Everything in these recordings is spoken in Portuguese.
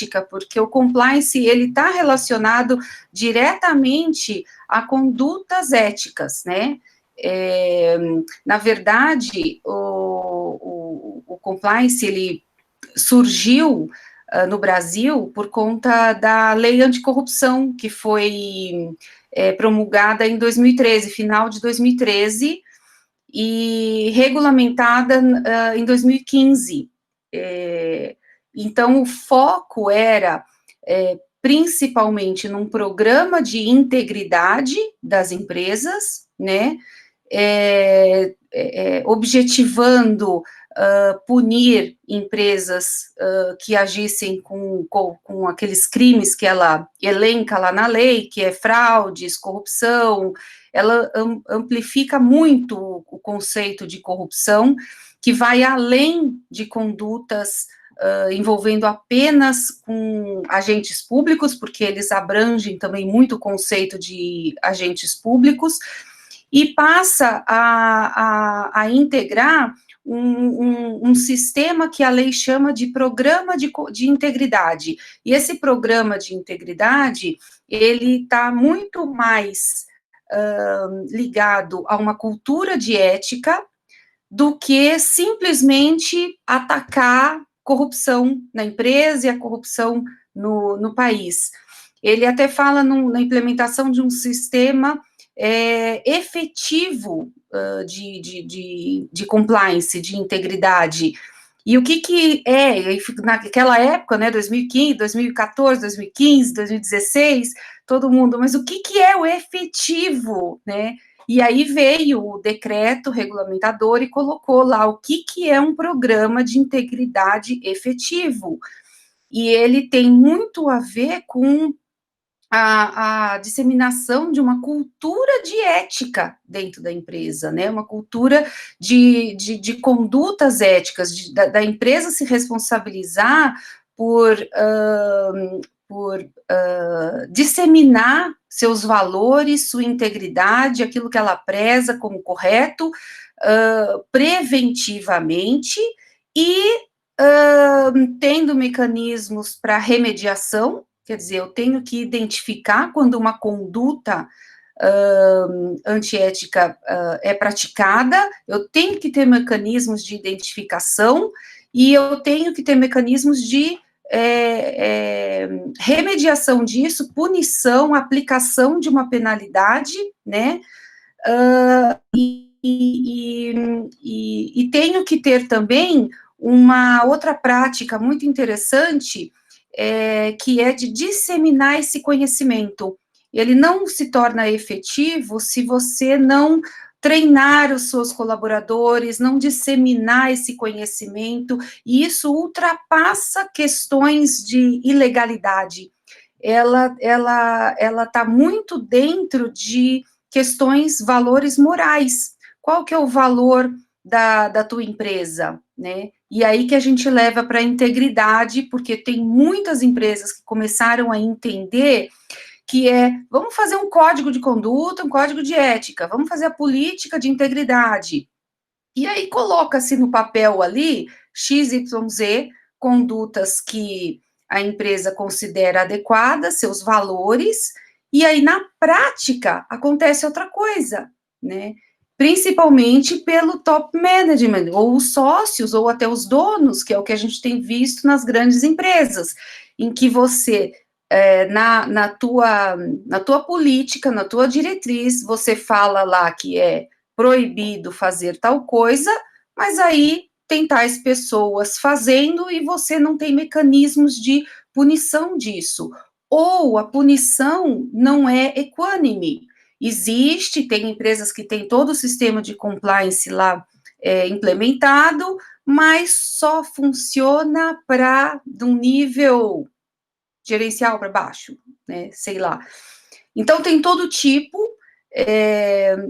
ética, porque o compliance, ele está relacionado diretamente a condutas éticas, né? Na verdade, o compliance, ele surgiu no Brasil por conta da lei anticorrupção, que foi promulgada em 2013, final de 2013, e regulamentada em 2015. Então, o foco era principalmente num programa de integridade das empresas, né, objetivando punir empresas que agissem com aqueles crimes que ela elenca lá na lei, que é fraudes, corrupção. Ela amplifica muito o conceito de corrupção, que vai além de condutas envolvendo apenas com agentes públicos, porque eles abrangem também muito o conceito de agentes públicos, e passa a integrar um sistema que a lei chama de programa de integridade. E esse programa de integridade, ele está muito mais ligado a uma cultura de ética do que simplesmente atacar corrupção na empresa e a corrupção no país. Ele até fala na implementação de um sistema efetivo de compliance, de integridade. E o que naquela época, né, 2015, 2014, 2015, 2016, todo mundo, mas o que é o efetivo, né? E aí veio o decreto regulamentador e colocou lá o que é um programa de integridade efetivo. E ele tem muito a ver com a disseminação de uma cultura de ética dentro da empresa, né, uma cultura de condutas éticas, da empresa se responsabilizar por disseminar seus valores, sua integridade, aquilo que ela preza como correto, preventivamente, e tendo mecanismos para remediação. Quer dizer, eu tenho que identificar quando uma conduta antiética é praticada, eu tenho que ter mecanismos de identificação, e eu tenho que ter mecanismos de remediação disso, punição, aplicação de uma penalidade, né, e tenho que ter também uma outra prática muito interessante, que é de disseminar esse conhecimento. Ele não se torna efetivo se você não treinar os seus colaboradores, não disseminar esse conhecimento, e isso ultrapassa questões de ilegalidade. Ela está muito dentro de questões, valores morais. Qual que é o valor da tua empresa, né? E aí que a gente leva para a integridade, porque tem muitas empresas que começaram a entender que vamos fazer um código de conduta, um código de ética, vamos fazer a política de integridade. E aí coloca-se no papel ali, XYZ, condutas que a empresa considera adequadas, seus valores, e aí na prática acontece outra coisa, né? Principalmente pelo top management, ou os sócios, ou até os donos, que é o que a gente tem visto nas grandes empresas, em que você, na tua política, na tua diretriz, você fala lá que é proibido fazer tal coisa, mas aí tem tais pessoas fazendo e você não tem mecanismos de punição disso, ou a punição não é equânime. Existe, tem empresas que têm todo o sistema de compliance lá implementado, mas só funciona de um nível gerencial para baixo, né, sei lá. Então, tem todo tipo,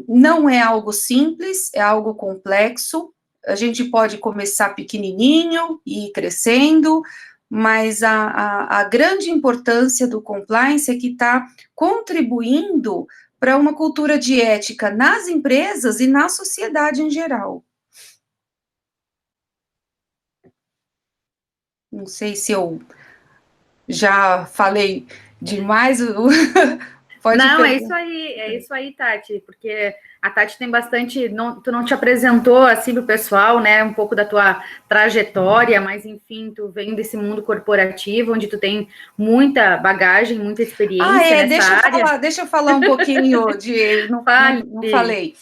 não é algo simples, é algo complexo. A gente pode começar pequenininho e ir crescendo, mas a grande importância do compliance é que está contribuindo para uma cultura de ética nas empresas e na sociedade em geral. Não sei se eu Já falei demais? Pode Não, perguntar. é isso aí, Tati, porque a Tati tem bastante. Não, tu não te apresentou assim pro pessoal, né? Um pouco da tua trajetória, mas enfim, tu vem desse mundo corporativo, onde tu tem muita bagagem, muita Ah, experiência nessa área. deixa eu falar um pouquinho de. Fale. Não falei.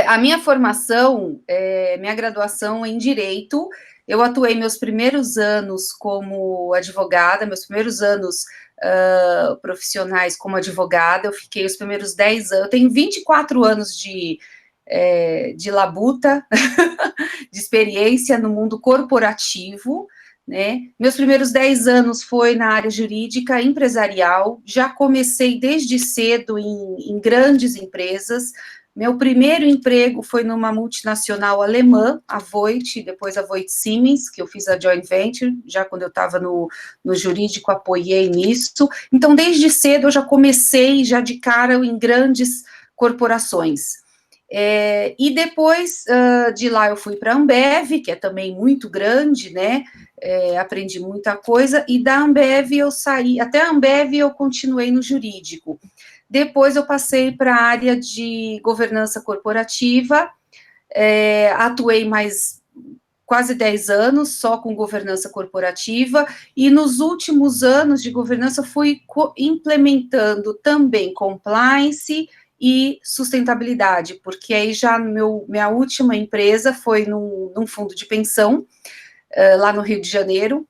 A minha formação, minha graduação em Direito, eu atuei meus primeiros anos como advogada, meus primeiros anos profissionais como advogada, eu fiquei os primeiros 10 anos, eu tenho 24 anos de labuta, de experiência no mundo corporativo, né? Meus primeiros 10 anos foi na área jurídica, empresarial, já comecei desde cedo em grandes empresas. Meu primeiro emprego foi numa multinacional alemã, a Voith, depois a Voith Siemens, que eu fiz a joint venture, já quando eu estava no jurídico, apoiei nisso. Então, desde cedo eu já comecei, já de cara, em grandes corporações. E depois de lá eu fui para a Ambev, que é também muito grande, né? Aprendi muita coisa, e da Ambev eu saí, até a Ambev eu continuei no jurídico. Depois eu passei para a área de governança corporativa, atuei mais quase 10 anos só com governança corporativa, e nos últimos anos de governança fui implementando também compliance e sustentabilidade, porque aí já minha última empresa foi num fundo de pensão, lá no Rio de Janeiro,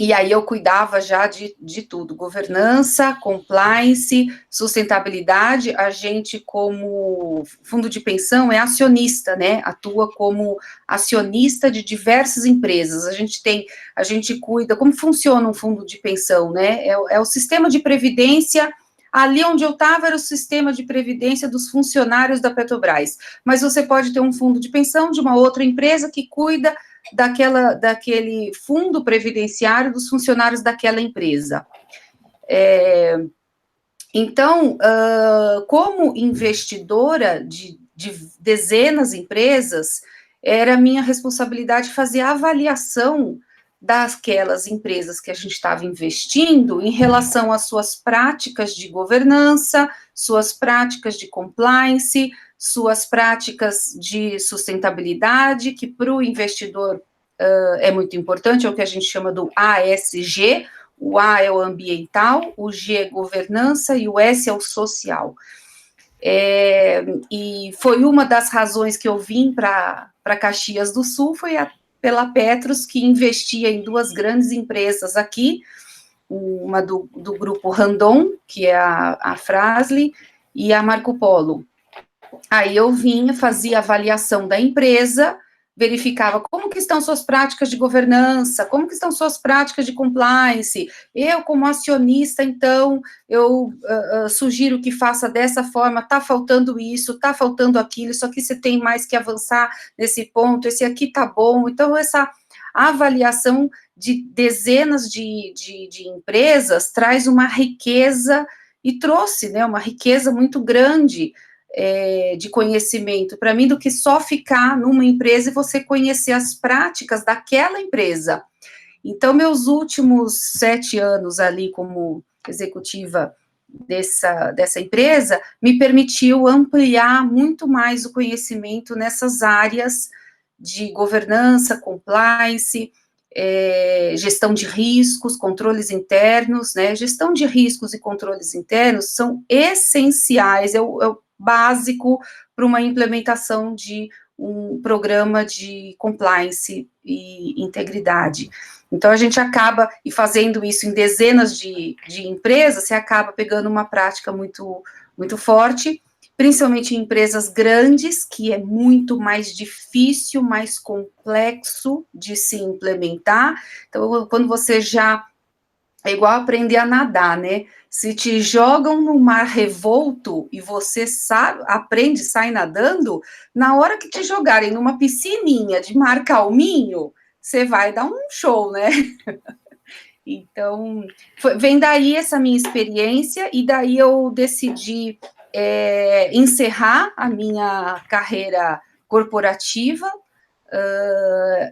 e aí eu cuidava já de tudo, governança, compliance, sustentabilidade. A gente, como fundo de pensão, é acionista, né? Atua como acionista de diversas empresas. A gente cuida, como funciona um fundo de pensão, né? É o sistema de previdência. Ali onde eu estava era o sistema de previdência dos funcionários da Petrobras, mas você pode ter um fundo de pensão de uma outra empresa que cuida daquele fundo previdenciário dos funcionários daquela empresa. Então, como investidora de dezenas de empresas, era minha responsabilidade fazer a avaliação daquelas empresas que a gente estava investindo em relação às suas práticas de governança, suas práticas de compliance, suas práticas de sustentabilidade, que para o investidor é muito importante, é o que a gente chama do ASG. O A é o ambiental, o G é governança e o S é o social. E foi uma das razões que eu vim para Caxias do Sul, foi pela Petros, que investia em duas grandes empresas aqui, uma do grupo Randon, que é a Frasle, e a Marco Polo. Aí eu vinha, fazia avaliação da empresa, verificava como que estão suas práticas de governança, como que estão suas práticas de compliance. Eu, como acionista, então, eu sugiro que faça dessa forma, está faltando isso, está faltando aquilo, isso aqui você tem mais que avançar nesse ponto, esse aqui está bom. Então, essa avaliação de dezenas de empresas traz uma riqueza, e trouxe, né, uma riqueza muito grande de conhecimento para mim, do que só ficar numa empresa e você conhecer as práticas daquela empresa. Então, meus últimos 7 anos ali como executiva dessa empresa me permitiu ampliar muito mais o conhecimento nessas áreas de governança, compliance, gestão de riscos, controles internos, né? Gestão de riscos e controles internos são essenciais, é o básico para uma implementação de um programa de compliance e integridade. Então, a gente acaba, e fazendo isso em dezenas de empresas, você acaba pegando uma prática muito, muito forte, principalmente em empresas grandes, que é muito mais difícil, mais complexo de se implementar. Então, quando você já... É igual aprender a nadar, né? Se te jogam no mar revolto e você sabe, aprende, sai nadando, na hora que te jogarem numa piscininha de mar calminho, você vai dar um show, né? Então, vem daí essa minha experiência, e daí eu decidi encerrar a minha carreira corporativa,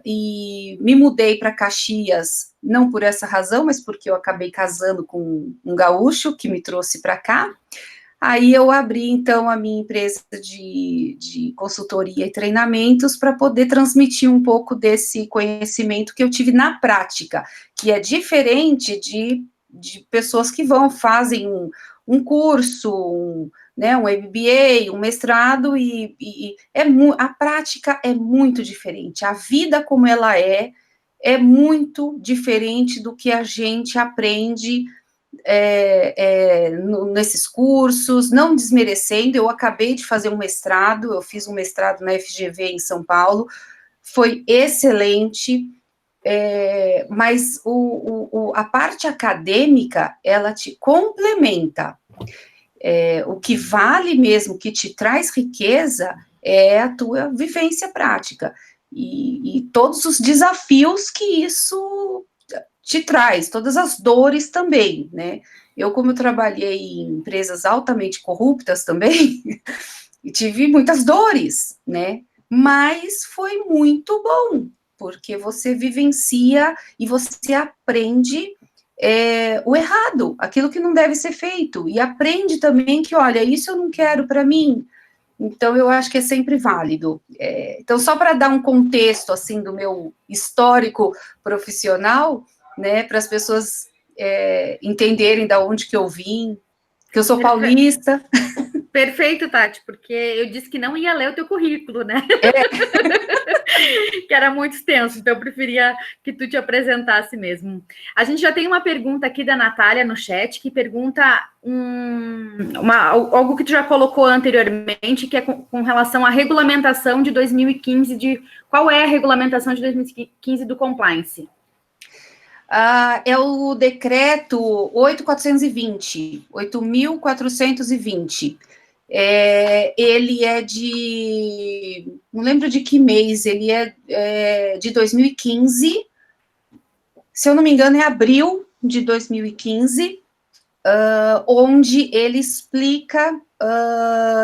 e me mudei para Caxias, não por essa razão, mas porque eu acabei casando com um gaúcho que me trouxe para cá. Aí eu abri, então, a minha empresa de consultoria e treinamentos para poder transmitir um pouco desse conhecimento que eu tive na prática, que é diferente de pessoas que fazem um curso, né, um MBA, um mestrado, a prática é muito diferente. A vida como ela é muito diferente do que a gente aprende nesses cursos, não desmerecendo. Eu acabei de fazer um mestrado, eu fiz um mestrado na FGV em São Paulo, foi excelente, mas a parte acadêmica, ela te complementa. O que vale mesmo, que te traz riqueza, é a tua vivência prática, e todos os desafios que isso te traz, todas as dores também, né? Eu, como eu trabalhei em empresas altamente corruptas também, tive muitas dores, né? Mas foi muito bom, porque você vivencia e você aprende o errado, aquilo que não deve ser feito, e aprende também que, olha, isso eu não quero para mim. Então, eu acho que é sempre válido. Então, só para dar um contexto, assim, do meu histórico profissional, né, para as pessoas entenderem de onde que eu vim, que eu sou paulista. Perfeito, Tati, porque eu disse que não ia ler o teu currículo, né? Que era muito extenso, então eu preferia que tu te apresentasse mesmo. A gente já tem uma pergunta aqui da Natália no chat, que pergunta algo que tu já colocou anteriormente, que é com relação à regulamentação de 2015, qual é a regulamentação de 2015 do compliance? É o decreto 8.420. Ele é não lembro de que mês, ele é de 2015, se eu não me engano é abril de 2015, onde ele explica,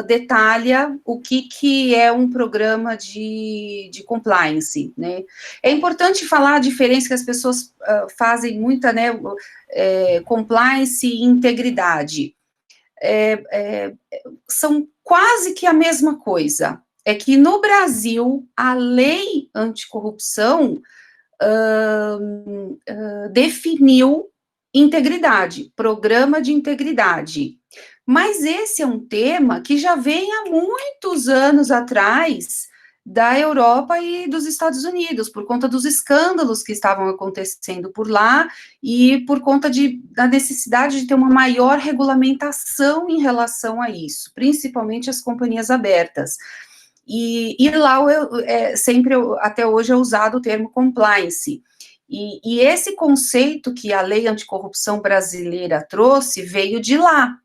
detalha o que é um programa de compliance, né? É importante falar a diferença que as pessoas fazem muita, né, compliance e integridade. São quase que a mesma coisa. É que no Brasil, a lei anticorrupção definiu integridade, programa de integridade. Mas esse é um tema que já vem há muitos anos atrás da Europa e dos Estados Unidos, por conta dos escândalos que estavam acontecendo por lá e por conta da necessidade de ter uma maior regulamentação em relação a isso, principalmente as companhias abertas. E lá sempre, até hoje, é usado o termo compliance. E esse conceito que a lei anticorrupção brasileira trouxe veio de lá.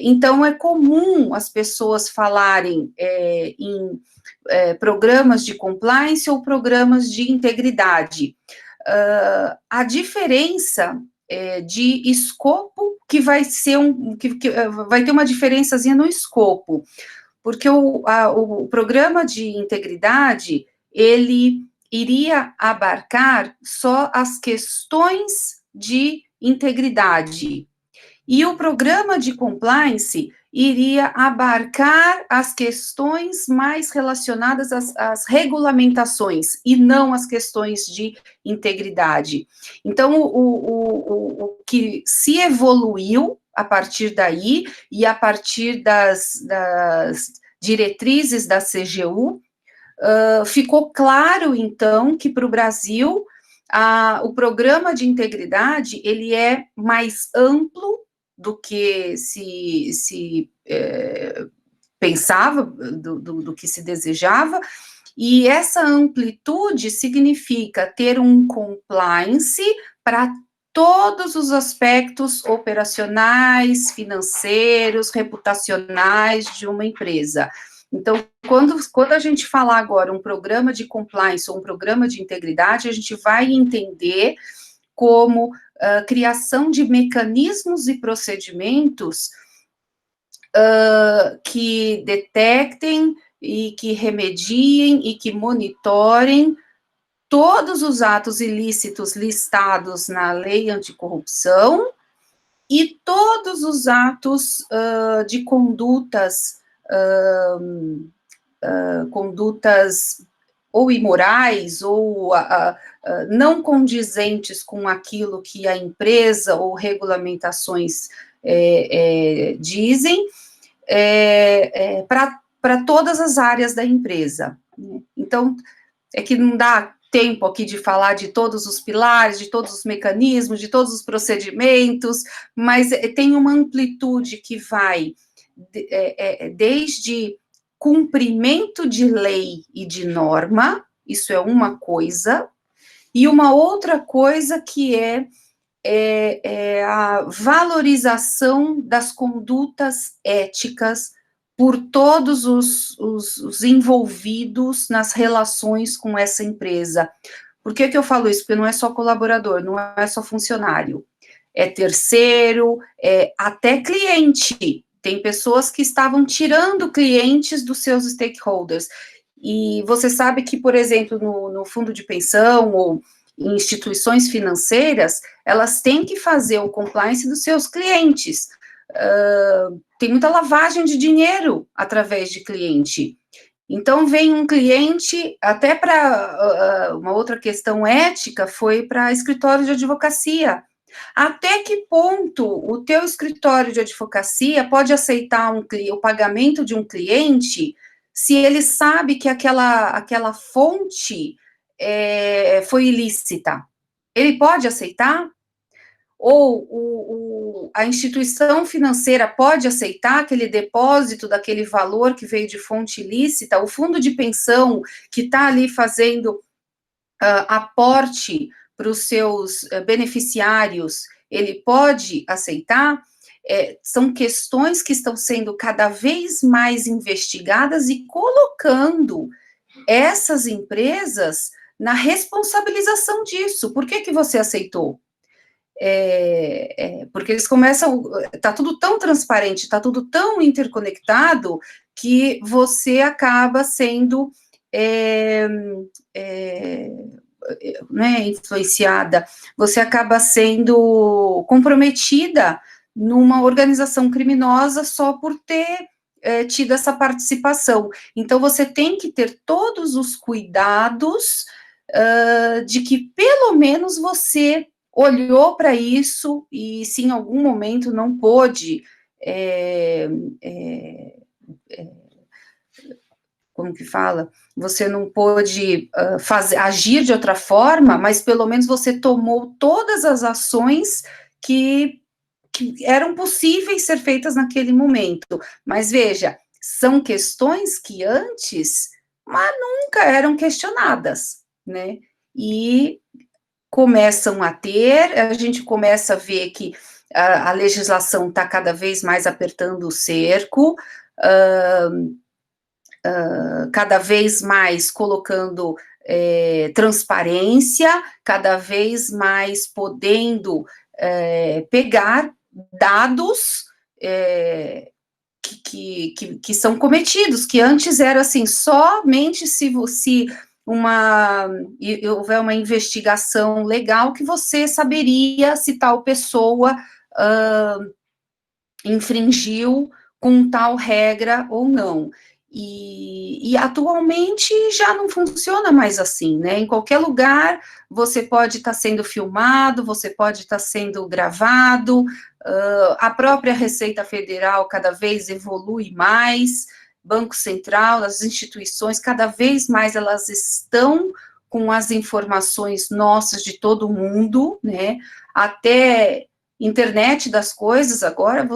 Então, é comum as pessoas falarem em programas de compliance ou programas de integridade. A diferença de escopo, que vai ser que vai ter uma diferençazinha no escopo, porque o programa de integridade, ele iria abarcar só as questões de integridade, e o programa de compliance iria abarcar as questões mais relacionadas às regulamentações, e não as questões de integridade. Então, o que se evoluiu a partir daí, e a partir das diretrizes da CGU, ficou claro, então, que para o Brasil, o programa de integridade, ele é mais amplo do que se pensava, do que se desejava, e essa amplitude significa ter um compliance para todos os aspectos operacionais, financeiros, reputacionais de uma empresa. Então, quando a gente falar agora um programa de compliance ou um programa de integridade, a gente vai entender como criação de mecanismos e procedimentos que detectem e que remediem e que monitorem todos os atos ilícitos listados na lei anticorrupção e todos os atos de condutas ou imorais ou não condizentes com aquilo que a empresa ou regulamentações dizem, para todas as áreas da empresa. Então, é que não dá tempo aqui de falar de todos os pilares, de todos os mecanismos, de todos os procedimentos, mas tem uma amplitude que vai desde cumprimento de lei e de norma, isso é uma coisa, e uma outra coisa que é a valorização das condutas éticas por todos os envolvidos nas relações com essa empresa. Por que eu falo isso? Porque não é só colaborador, não é só funcionário, é terceiro, é até cliente. Tem pessoas que estavam tirando clientes dos seus stakeholders. E você sabe que, por exemplo, no fundo de pensão ou em instituições financeiras, elas têm que fazer o compliance dos seus clientes. Tem muita lavagem de dinheiro através de cliente. Então, vem um cliente, até para uma outra questão ética, foi para escritório de advocacia. Até que ponto o teu escritório de advocacia pode aceitar o pagamento de um cliente se ele sabe que aquela fonte foi ilícita? Ele pode aceitar? Ou a instituição financeira pode aceitar aquele depósito daquele valor que veio de fonte ilícita? O fundo de pensão que está ali fazendo aporte para os seus beneficiários, ele pode aceitar? São questões que estão sendo cada vez mais investigadas e colocando essas empresas na responsabilização disso. Por que você aceitou? Porque eles começam, está tudo tão transparente, está tudo tão interconectado, que você acaba sendo influenciada, você acaba sendo comprometida numa organização criminosa só por ter tido essa participação. Então, você tem que ter todos os cuidados de que, pelo menos, você olhou para isso e, se em algum momento não pôde como que fala? Você não pôde agir de outra forma, mas pelo menos você tomou todas as ações que eram possíveis ser feitas naquele momento. Mas veja, são questões que antes, mas nunca eram questionadas, né? E começam a ter, a gente começa a ver que a legislação está cada vez mais apertando o cerco, cada vez mais colocando transparência, cada vez mais podendo pegar dados que são cometidos, que antes era assim, somente se houver uma investigação legal que você saberia se tal pessoa infringiu com tal regra ou não. E atualmente já não funciona mais assim, né? Em qualquer lugar você pode estar sendo filmado, você pode estar sendo gravado, a própria Receita Federal cada vez evolui mais, Banco Central, as instituições, cada vez mais elas estão com as informações nossas de todo mundo, né? Até internet das coisas, agora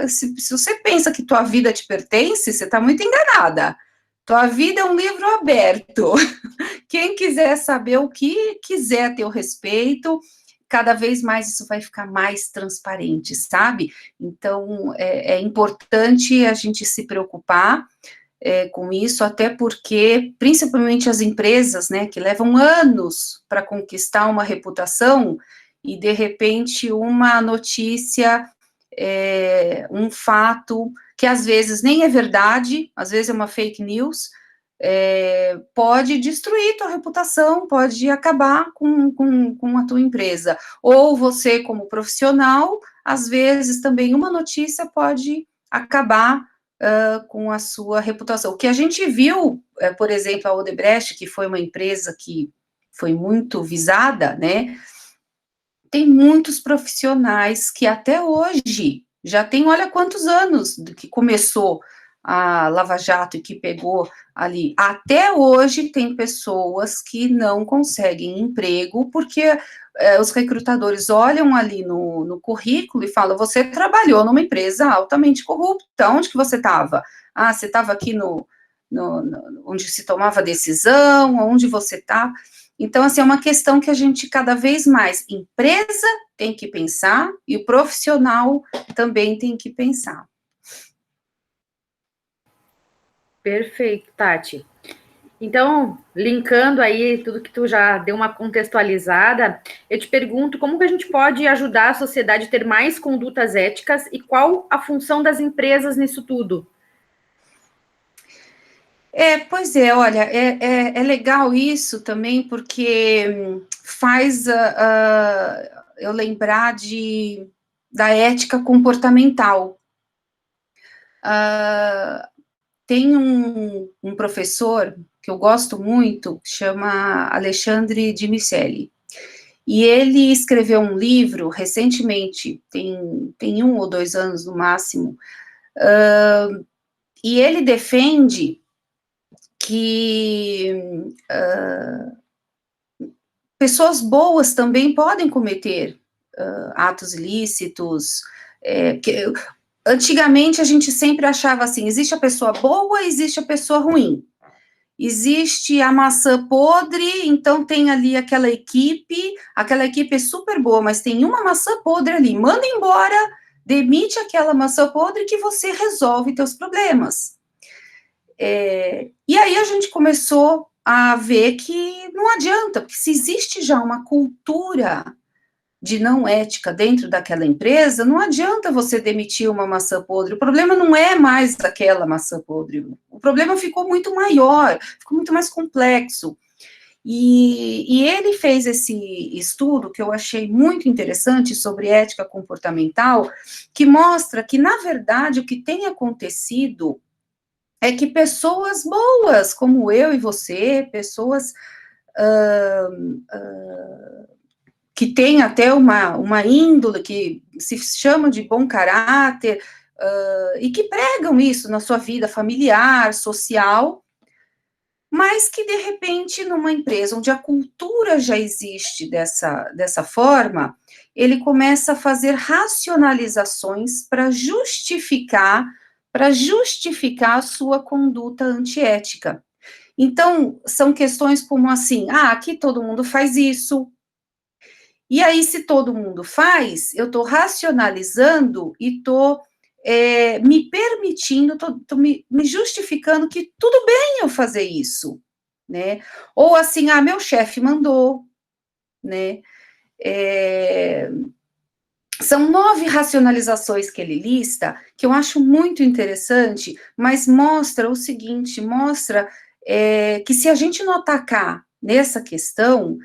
se você pensa que tua vida te pertence, você está muito enganada. Tua vida é um livro aberto. Quem quiser saber o que quiser a teu respeito, cada vez mais isso vai ficar mais transparente, sabe? Então, é importante a gente se preocupar com isso, até porque, principalmente as empresas, né, que levam anos para conquistar uma reputação, e, de repente, uma notícia, um fato que às vezes nem é verdade, às vezes é uma fake news, pode destruir tua reputação, pode acabar com a tua empresa. Ou você, como profissional, às vezes também uma notícia pode acabar com a sua reputação. O que a gente viu, por exemplo, a Odebrecht, que foi uma empresa que foi muito visada, né? Tem muitos profissionais que até hoje, já tem, olha quantos anos que começou a Lava Jato e que pegou ali, até hoje tem pessoas que não conseguem emprego, porque os recrutadores olham ali no currículo e falam, você trabalhou numa empresa altamente corrupta, onde que você estava? Ah, você estava aqui onde se tomava decisão, onde você está? Então, assim, é uma questão que a gente, cada vez mais, empresa tem que pensar, e o profissional também tem que pensar. Perfeito, Tati. Então, linkando aí tudo que tu já deu uma contextualizada, eu te pergunto como que a gente pode ajudar a sociedade a ter mais condutas éticas e qual a função das empresas nisso tudo? Pois é, olha, é legal isso também, porque faz eu lembrar da ética comportamental. Tem um professor que eu gosto muito, chama Alexandre de Miceli, e ele escreveu um livro recentemente, tem 1 ou 2 anos no máximo, e ele defende que pessoas boas também podem cometer atos ilícitos. Antigamente a gente sempre achava assim, existe a pessoa boa, existe a pessoa ruim. Existe a maçã podre, então tem ali aquela equipe é super boa, mas tem uma maçã podre ali, manda embora, demite aquela maçã podre que você resolve teus problemas. E aí a gente começou a ver que não adianta, porque se existe já uma cultura de não ética dentro daquela empresa, não adianta você demitir uma maçã podre, o problema não é mais aquela maçã podre, o problema ficou muito maior, ficou muito mais complexo. E ele fez esse estudo que eu achei muito interessante sobre ética comportamental, que mostra que, na verdade, o que tem acontecido é que pessoas boas, como eu e você, pessoas que têm até uma índole, que se chama de bom caráter, e que pregam isso na sua vida familiar, social, mas que, de repente, numa empresa onde a cultura já existe dessa forma, ele começa a fazer racionalizações para justificar a sua conduta antiética. Então, são questões como assim, aqui todo mundo faz isso, e aí se todo mundo faz, eu estou racionalizando e estou me permitindo, estou me justificando que tudo bem eu fazer isso, né? Ou assim, meu chefe mandou, né? São 9 racionalizações que ele lista, que eu acho muito interessante, mas mostra o seguinte, mostra que se a gente não atacar nessa questão,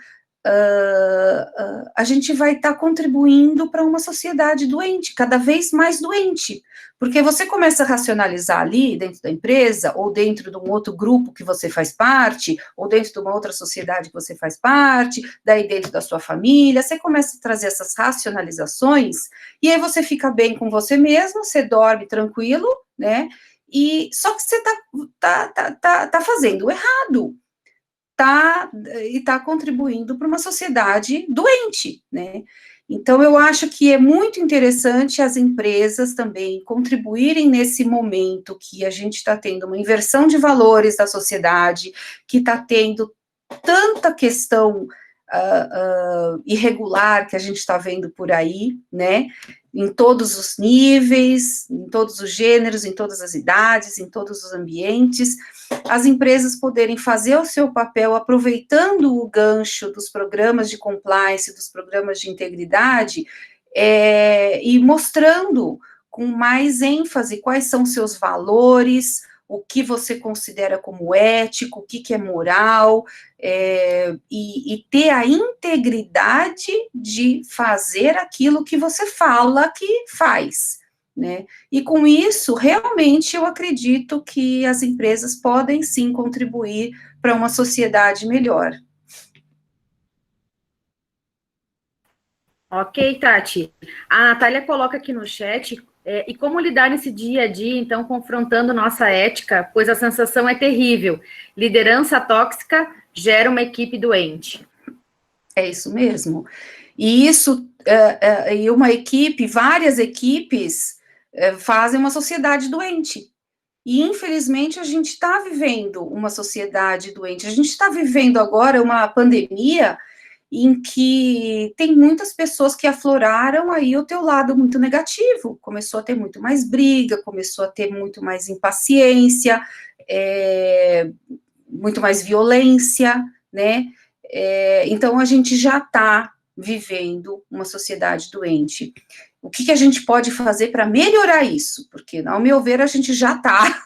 a gente vai estar contribuindo para uma sociedade doente, cada vez mais doente, porque você começa a racionalizar ali dentro da empresa, ou dentro de um outro grupo que você faz parte, ou dentro de uma outra sociedade que você faz parte, daí dentro da sua família, você começa a trazer essas racionalizações, e aí você fica bem com você mesmo, você dorme tranquilo, né, e só que você tá fazendo errado, está contribuindo para uma sociedade doente, né? Então, eu acho que é muito interessante as empresas também contribuírem nesse momento que a gente está tendo uma inversão de valores da sociedade, que está tendo tanta questão irregular que a gente está vendo por aí, né? Em todos os níveis, em todos os gêneros, em todas as idades, em todos os ambientes, as empresas poderem fazer o seu papel aproveitando o gancho dos programas de compliance, dos programas de integridade, e mostrando com mais ênfase quais são seus valores, o que você considera como ético, o que é moral, e ter a integridade de fazer aquilo que você fala que faz, né? E com isso, realmente, eu acredito que as empresas podem sim contribuir para uma sociedade melhor. Ok, Tati. A Natália coloca aqui no chat, e como lidar nesse dia a dia, então, confrontando nossa ética, pois a sensação é terrível. Liderança tóxica gera uma equipe doente. É isso mesmo. E isso, e uma equipe, várias equipes, fazem uma sociedade doente. E, infelizmente, a gente está vivendo uma sociedade doente. A gente está vivendo agora uma pandemia em que tem muitas pessoas que afloraram aí o teu lado muito negativo. Começou a ter muito mais briga, começou a ter muito mais impaciência, muito mais violência, né? Então, a gente já está vivendo uma sociedade doente. O que a gente pode fazer para melhorar isso? Porque, ao meu ver, a gente já está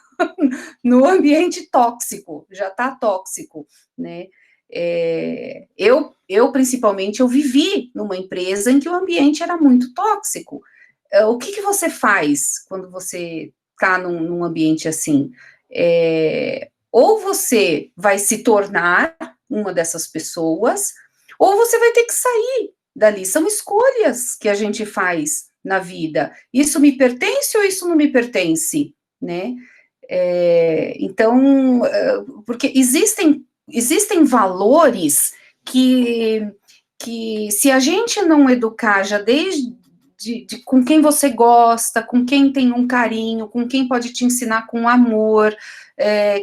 no ambiente tóxico, já está tóxico, né? Eu, principalmente, eu vivi numa empresa em que o ambiente era muito tóxico. O que você faz quando você está num ambiente assim? Ou você vai se tornar uma dessas pessoas, ou você vai ter que sair dali. São escolhas que a gente faz na vida. Isso me pertence ou isso não me pertence, né? Então, porque existem valores que se a gente não educar já desde com quem você gosta, com quem tem um carinho, com quem pode te ensinar com amor,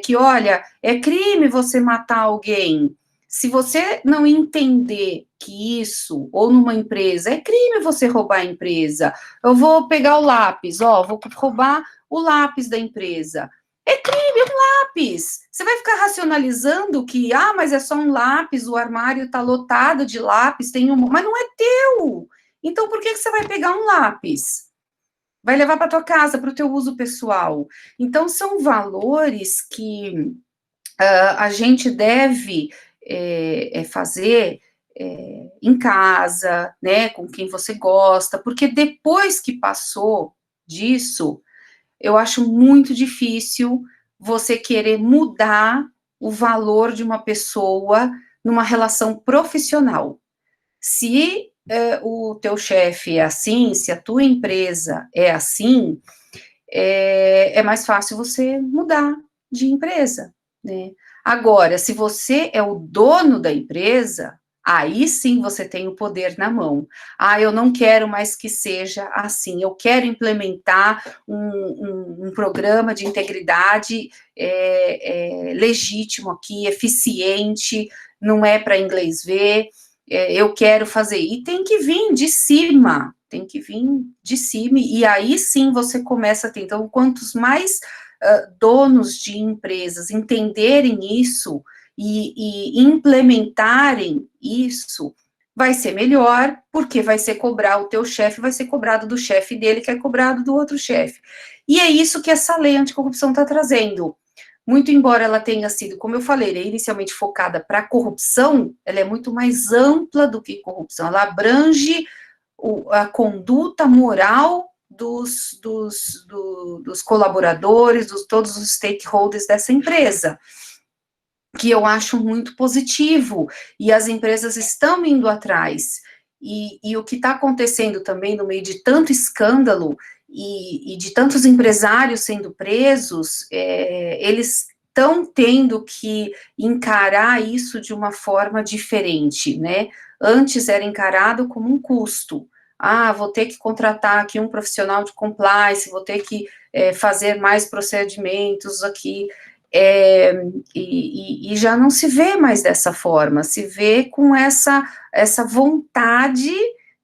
que, olha, é crime você matar alguém. Se você não entender que isso, ou numa empresa, é crime você roubar a empresa. Eu vou pegar o lápis, vou roubar o lápis da empresa. É crime, é um lápis. Você vai ficar racionalizando que, mas é só um lápis, o armário está lotado de lápis, mas não é teu. Então, por que você vai pegar um lápis? Vai levar para tua casa, para o teu uso pessoal. Então, são valores que a gente deve fazer em casa, né, com quem você gosta, porque depois que passou disso, eu acho muito difícil você querer mudar o valor de uma pessoa numa relação profissional. Se o teu chefe é assim, se a tua empresa é assim, é mais fácil você mudar de empresa, né? Agora, se você é o dono da empresa, aí sim você tem o poder na mão. Eu não quero mais que seja assim, eu quero implementar um programa de integridade legítimo aqui, eficiente, não é para inglês ver, eu quero fazer, e tem que vir de cima, e aí sim você começa a ter. Então, quantos mais donos de empresas entenderem isso e implementarem isso, vai ser melhor, porque vai ser cobrar, o teu chefe vai ser cobrado do chefe dele, que é cobrado do outro chefe. E é isso que essa lei anticorrupção está trazendo. Muito embora ela tenha sido, como eu falei, inicialmente focada para corrupção, ela é muito mais ampla do que corrupção, ela abrange a conduta moral dos colaboradores, todos os stakeholders dessa empresa, que eu acho muito positivo, e as empresas estão indo atrás, e o que está acontecendo também no meio de tanto escândalo, e de tantos empresários sendo presos, eles estão tendo que encarar isso de uma forma diferente, né? Antes era encarado como um custo. Vou ter que contratar aqui um profissional de compliance, vou ter que fazer mais procedimentos aqui, e já não se vê mais dessa forma, se vê com essa vontade,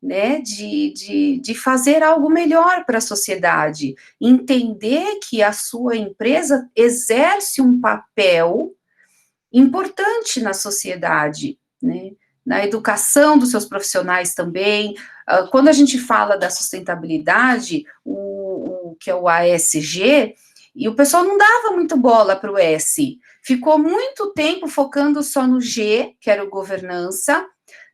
né, de fazer algo melhor para a sociedade, entender que a sua empresa exerce um papel importante na sociedade, né, na educação dos seus profissionais também. Quando a gente fala da sustentabilidade, que é o ASG, e o pessoal não dava muito bola para o S. Ficou muito tempo focando só no G, que era o governança,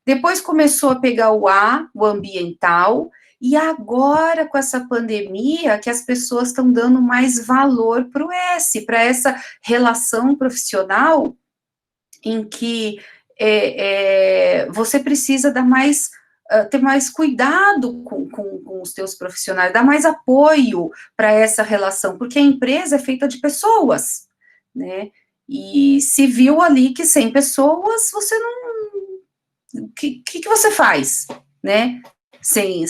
depois começou a pegar o A, o ambiental, e agora, com essa pandemia, que as pessoas estão dando mais valor para o S, para essa relação profissional em que você precisa dar mais, ter mais cuidado com os teus profissionais, dar mais apoio para essa relação, porque a empresa é feita de pessoas, né? E se viu ali que 100 pessoas, você não... O que você faz, né? Sem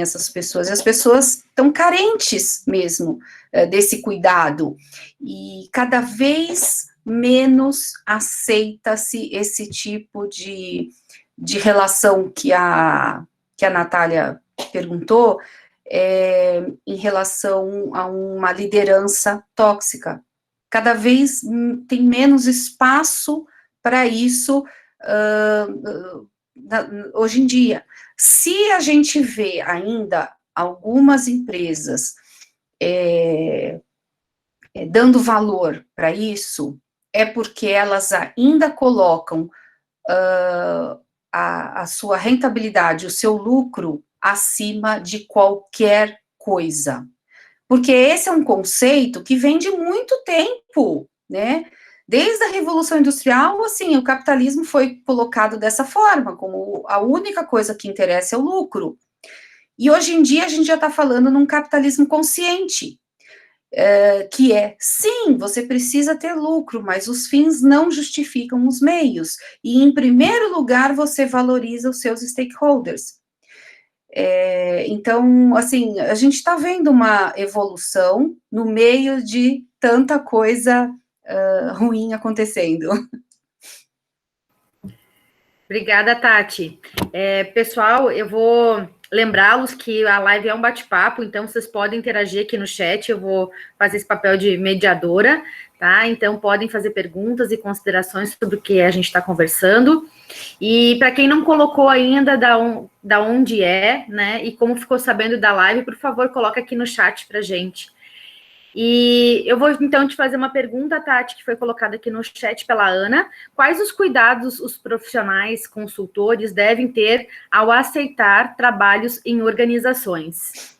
essas pessoas. E as pessoas estão carentes mesmo desse cuidado. E cada vez menos aceita-se esse tipo de relação que a Natália perguntou, em relação a uma liderança tóxica. Cada vez tem menos espaço para isso hoje em dia. Se a gente vê ainda algumas empresas dando valor para isso, é porque elas ainda colocam a sua rentabilidade, o seu lucro, acima de qualquer coisa. Porque esse é um conceito que vem de muito tempo, né? Desde a Revolução Industrial, assim, o capitalismo foi colocado dessa forma, como a única coisa que interessa é o lucro. E hoje em dia a gente já está falando num capitalismo consciente, que sim, você precisa ter lucro, mas os fins não justificam os meios. E, em primeiro lugar, você valoriza os seus stakeholders. Então, assim, a gente está vendo uma evolução no meio de tanta coisa ruim acontecendo. Obrigada, Tati. Pessoal, eu vou lembrá-los que a live é um bate-papo, então vocês podem interagir aqui no chat, eu vou fazer esse papel de mediadora, tá? Então podem fazer perguntas e considerações sobre o que a gente está conversando. E para quem não colocou ainda da onde né, e como ficou sabendo da live, por favor, coloca aqui no chat para gente. E eu vou, então, te fazer uma pergunta, Tati, que foi colocada aqui no chat pela Ana. Quais os cuidados os profissionais, consultores, devem ter ao aceitar trabalhos em organizações?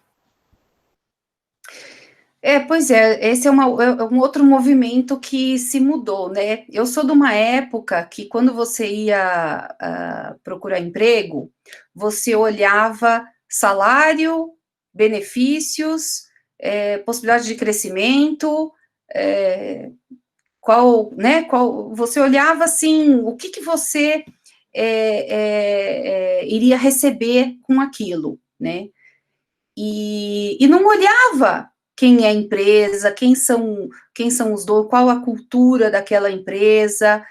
Pois esse é um outro movimento que se mudou, né? Eu sou de uma época que, quando você ia procurar emprego, você olhava salário, benefícios, possibilidade de crescimento, você olhava assim, o que você iria receber com aquilo, né? E não olhava quem é a empresa, quem são os donos, qual a cultura daquela empresa.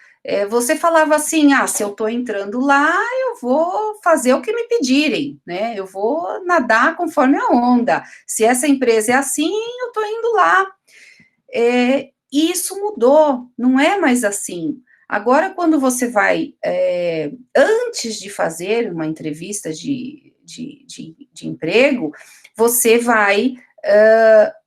Você falava assim, se eu estou entrando lá, eu vou fazer o que me pedirem, né? Eu vou nadar conforme a onda. Se essa empresa é assim, eu estou indo lá. E isso mudou, não é mais assim. Agora, quando você vai, antes de fazer uma entrevista de emprego, você vai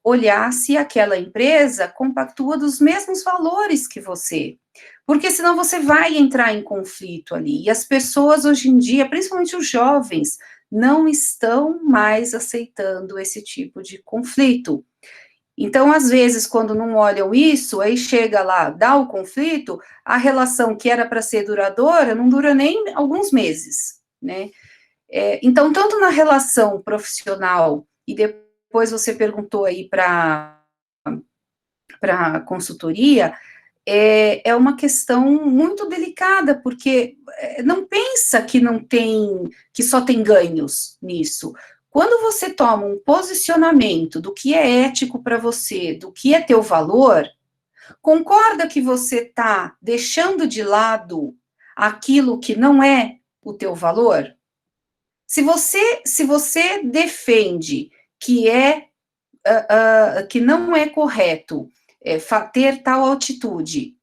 olhar se aquela empresa compactua dos mesmos valores que você, porque senão você vai entrar em conflito ali, e as pessoas hoje em dia, principalmente os jovens, não estão mais aceitando esse tipo de conflito. Então, às vezes, quando não olham isso, aí chega lá, dá o conflito, a relação que era para ser duradoura não dura nem alguns meses, né? Então, tanto na relação profissional, e depois você perguntou aí para consultoria, é uma questão muito delicada, porque não pensa que não tem, que só tem ganhos nisso. Quando você toma um posicionamento do que é ético para você, do que é teu valor, concorda que você está deixando de lado aquilo que não é o teu valor? Se você defende que que não é correto ter tal atitude,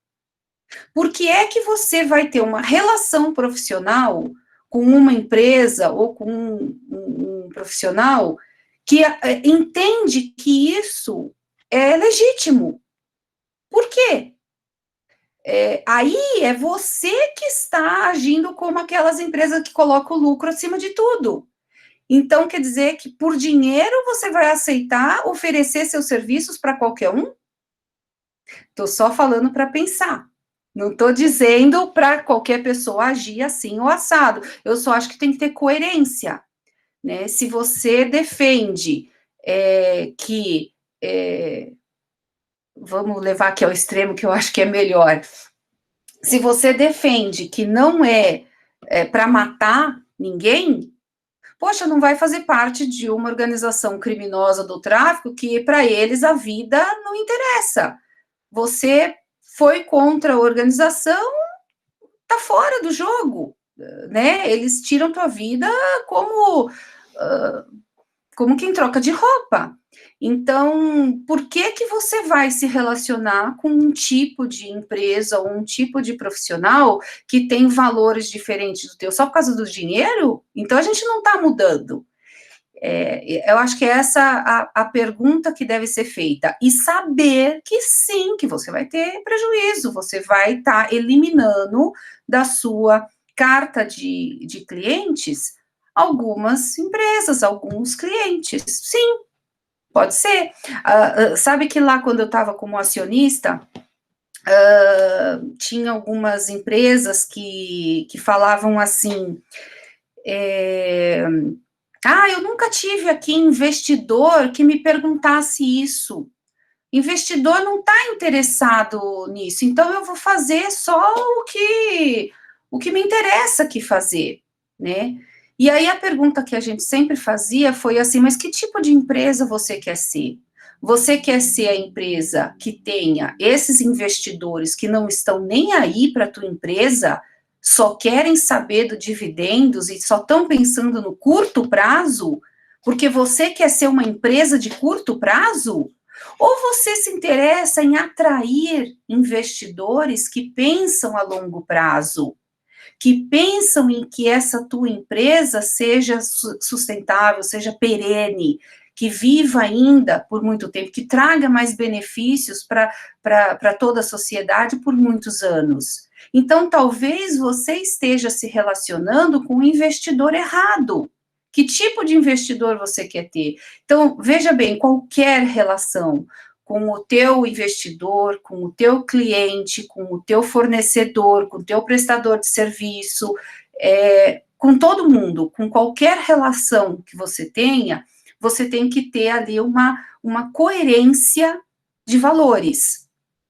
por que é que você vai ter uma relação profissional com uma empresa ou com um profissional que entende que isso é legítimo. Por quê? Aí é você que está agindo como aquelas empresas que colocam o lucro acima de tudo. Então, quer dizer que por dinheiro você vai aceitar oferecer seus serviços para qualquer um? Estou só falando para pensar. Não estou dizendo para qualquer pessoa agir assim ou assado. Eu só acho que tem que ter coerência, né? Se você defende que vamos levar aqui ao extremo que eu acho que é melhor. Se você defende que não é para matar ninguém, poxa, não vai fazer parte de uma organização criminosa do tráfico que para eles a vida não interessa. Você foi contra a organização, tá fora do jogo, né? Eles tiram tua vida como quem troca de roupa. Então, por que que você vai se relacionar com um tipo de empresa ou um tipo de profissional que tem valores diferentes do teu só por causa do dinheiro? Então, a gente não está mudando. Eu acho que é essa a pergunta que deve ser feita. E saber que sim, que você vai ter prejuízo, você vai estar eliminando da sua carta de clientes algumas empresas, alguns clientes. Sim, pode ser. Sabe que lá, quando eu estava como acionista, tinha algumas empresas que falavam assim, eu nunca tive aqui investidor que me perguntasse isso. Investidor não está interessado nisso, então eu vou fazer só o que me interessa aqui fazer, né? E aí a pergunta que a gente sempre fazia foi assim, mas que tipo de empresa você quer ser? Você quer ser a empresa que tenha esses investidores que não estão nem aí para a tua empresa, só querem saber do dividendos e só estão pensando no curto prazo, porque você quer ser uma empresa de curto prazo? Ou você se interessa em atrair investidores que pensam a longo prazo, que pensam em que essa tua empresa seja sustentável, seja perene, que viva ainda por muito tempo, que traga mais benefícios para toda a sociedade por muitos anos. Então, talvez você esteja se relacionando com um investidor errado. Que tipo de investidor você quer ter? Então, veja bem, qualquer relação com o teu investidor, com o teu cliente, com o teu fornecedor, com o teu prestador de serviço, com todo mundo, com qualquer relação que você tenha, você tem que ter ali uma coerência de valores,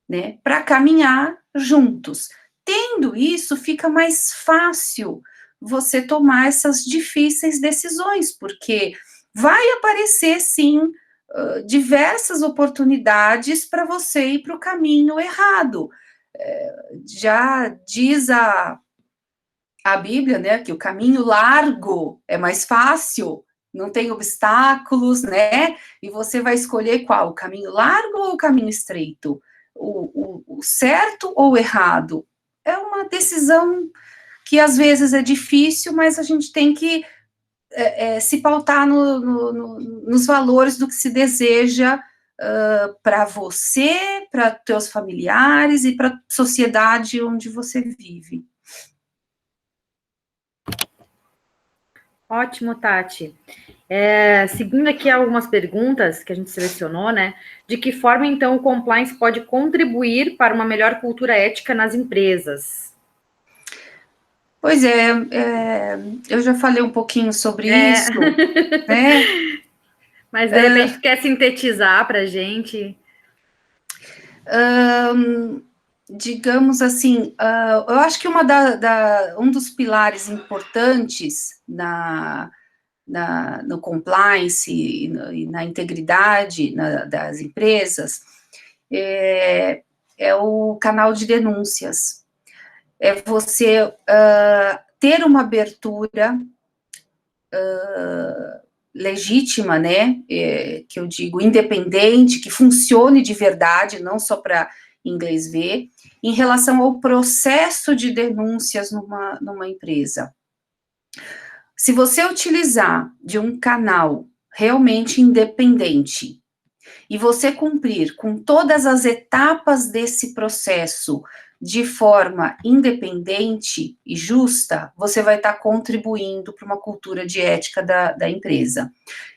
né, para caminhar juntos. Tendo isso, fica mais fácil você tomar essas difíceis decisões, porque vai aparecer, sim, diversas oportunidades para você ir para o caminho errado. Já diz a Bíblia, né, que o caminho largo é mais fácil, não tem obstáculos, né, e você vai escolher qual, o caminho largo ou o caminho estreito? O certo ou o errado? É uma decisão que às vezes é difícil, mas a gente tem que se pautar nos valores do que se deseja para você, para teus familiares e para a sociedade onde você vive. Ótimo, Tati. Seguindo aqui algumas perguntas que a gente selecionou, né? De que forma, então, o compliance pode contribuir para uma melhor cultura ética nas empresas? Pois eu já falei um pouquinho sobre isso, né? Mas, de repente, quer sintetizar para a gente? Digamos assim, eu acho que um dos pilares importantes no compliance e na integridade das empresas é o canal de denúncias. É você ter uma abertura legítima, né, que eu digo independente, que funcione de verdade, não só para inglês ver, em relação ao processo de denúncias numa empresa. Se você utilizar de um canal realmente independente, e você cumprir com todas as etapas desse processo de forma independente e justa, você vai estar contribuindo para uma cultura de ética da empresa.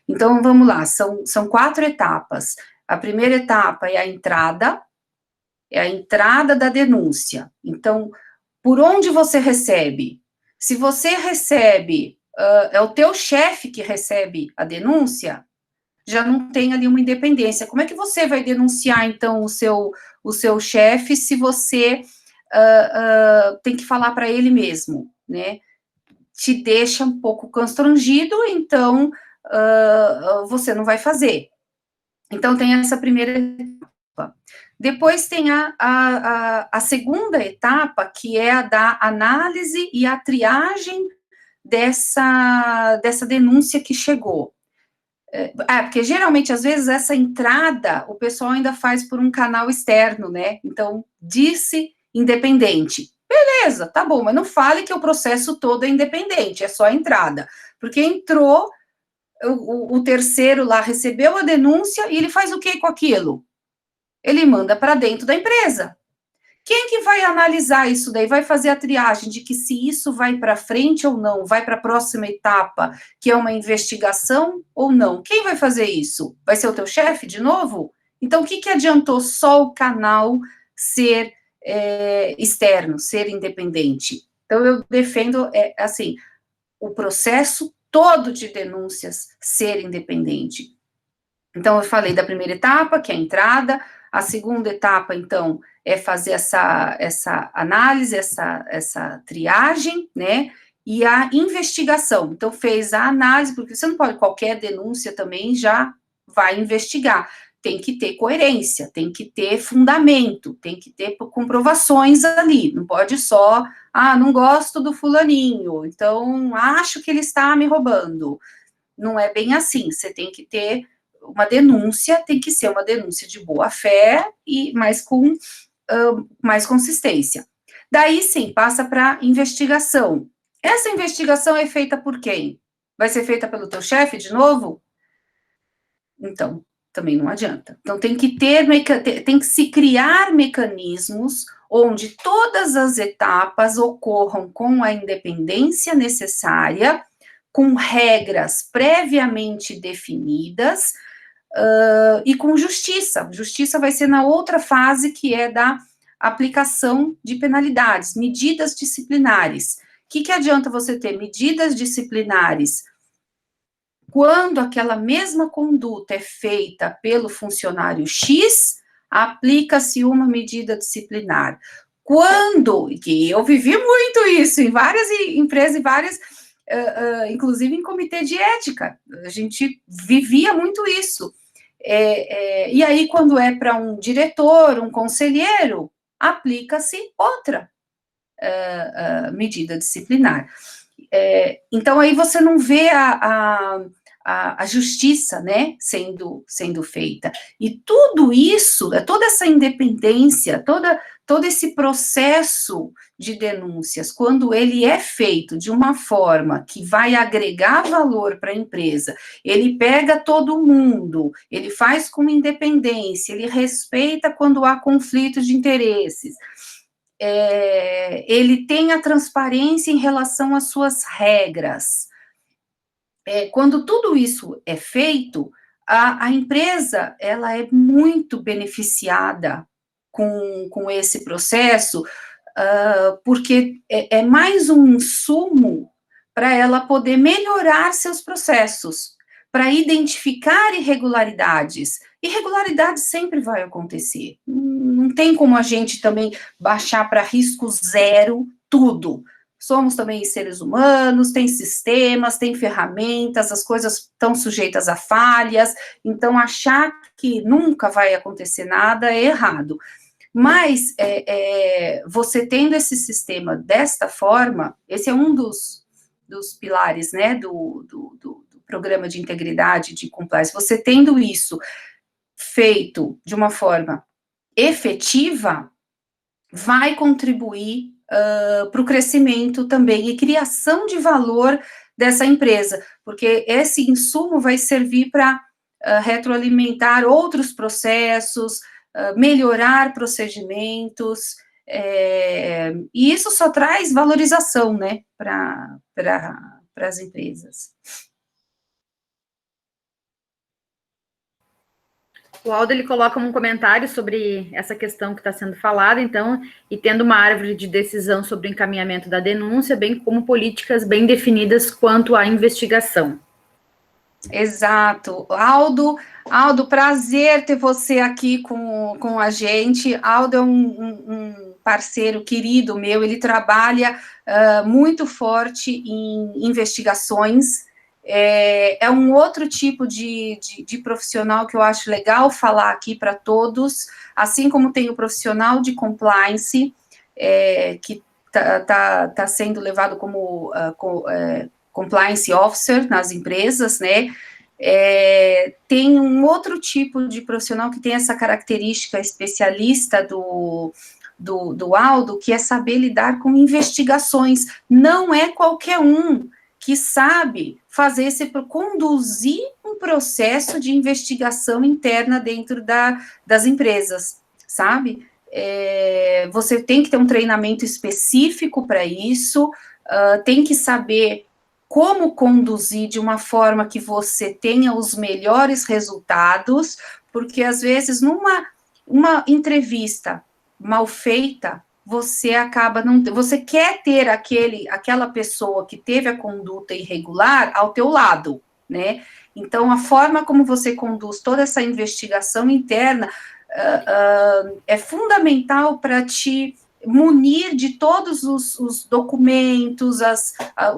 Então, vamos lá, são 4 etapas. A primeira etapa é a entrada da denúncia. Então, por onde você recebe? Se você recebe, é o teu chefe que recebe a denúncia, já não tem ali uma independência. Como é que você vai denunciar, então, o seu chefe se você tem que falar para ele mesmo, né? Te deixa um pouco constrangido, então você não vai fazer. Então, tem essa primeira etapa. Depois tem a segunda etapa, que é a da análise e a triagem dessa denúncia que chegou. Porque geralmente, às vezes, essa entrada, o pessoal ainda faz por um canal externo, né? Então, disse independente. Beleza, tá bom, mas não fale que o processo todo é independente, é só a entrada. Porque entrou, o terceiro lá recebeu a denúncia e ele faz o que com aquilo? Ele manda para dentro da empresa. Quem que vai analisar isso daí? Vai fazer a triagem de que se isso vai para frente ou não, vai para a próxima etapa, que é uma investigação ou não? Quem vai fazer isso? Vai ser o teu chefe de novo? Então, o que adiantou só o canal ser externo, ser independente? Então, eu defendo, assim, o processo todo de denúncias ser independente. Então, eu falei da primeira etapa, que é a entrada. A segunda etapa, então, é fazer essa análise, essa triagem, né? E a investigação. Então, fez a análise, porque você não pode, qualquer denúncia também já vai investigar. Tem que ter coerência, tem que ter fundamento, tem que ter comprovações ali. Não pode só, não gosto do fulaninho, então acho que ele está me roubando. Não é bem assim, você tem que ter uma denúncia, tem que ser uma denúncia de boa fé, mas com mais consistência. Daí, sim, passa para investigação. Essa investigação é feita por quem? Vai ser feita pelo teu chefe de novo? Então, também não adianta. Então, tem que se criar mecanismos onde todas as etapas ocorram com a independência necessária, com regras previamente definidas, e com justiça. Justiça vai ser na outra fase, que é da aplicação de penalidades, medidas disciplinares. O que adianta você ter medidas disciplinares quando aquela mesma conduta é feita pelo funcionário X, aplica-se uma medida disciplinar. Quando, que eu vivi muito isso em várias empresas, em várias, inclusive em comitê de ética, a gente vivia muito isso. E aí, quando é para um diretor, um conselheiro, aplica-se outra medida disciplinar. Então, aí você não vê a justiça, né, sendo feita. E tudo isso, toda essa independência, todo esse processo de denúncias, quando ele é feito de uma forma que vai agregar valor para a empresa, ele pega todo mundo, ele faz com independência, ele respeita quando há conflito de interesses, ele tem a transparência em relação às suas regras. Quando tudo isso é feito, a empresa, ela é muito beneficiada com esse processo, porque é mais um insumo para ela poder melhorar seus processos, para identificar irregularidades. Irregularidade sempre vai acontecer. Não tem como a gente também baixar para risco zero tudo. Somos também seres humanos, tem sistemas, tem ferramentas, as coisas estão sujeitas a falhas, então achar que nunca vai acontecer nada é errado. Mas você tendo esse sistema desta forma, esse é um dos pilares, né, do programa de integridade, de compliance, você tendo isso feito de uma forma efetiva, vai contribuir para o crescimento também e criação de valor dessa empresa, porque esse insumo vai servir para retroalimentar outros processos, melhorar procedimentos, e isso só traz valorização, né, para as empresas. O Aldo, ele coloca um comentário sobre essa questão que está sendo falada, então, e tendo uma árvore de decisão sobre o encaminhamento da denúncia, bem como políticas bem definidas quanto à investigação. Exato. Aldo, prazer ter você aqui com a gente. Aldo é um parceiro querido meu, ele trabalha muito forte em investigações. É um outro tipo de profissional que eu acho legal falar aqui para todos, assim como tem o profissional de compliance, que está sendo levado como compliance officer nas empresas, né? Tem um outro tipo de profissional que tem essa característica especialista do Aldo, que é saber lidar com investigações. Não é qualquer um que sabe conduzir um processo de investigação interna dentro das empresas, sabe? Você tem que ter um treinamento específico para isso, tem que saber como conduzir de uma forma que você tenha os melhores resultados, porque às vezes uma entrevista mal feita, você acaba não, você quer ter aquela pessoa que teve a conduta irregular ao teu lado, né? Então, a forma como você conduz toda essa investigação interna é fundamental para te munir de todos os documentos,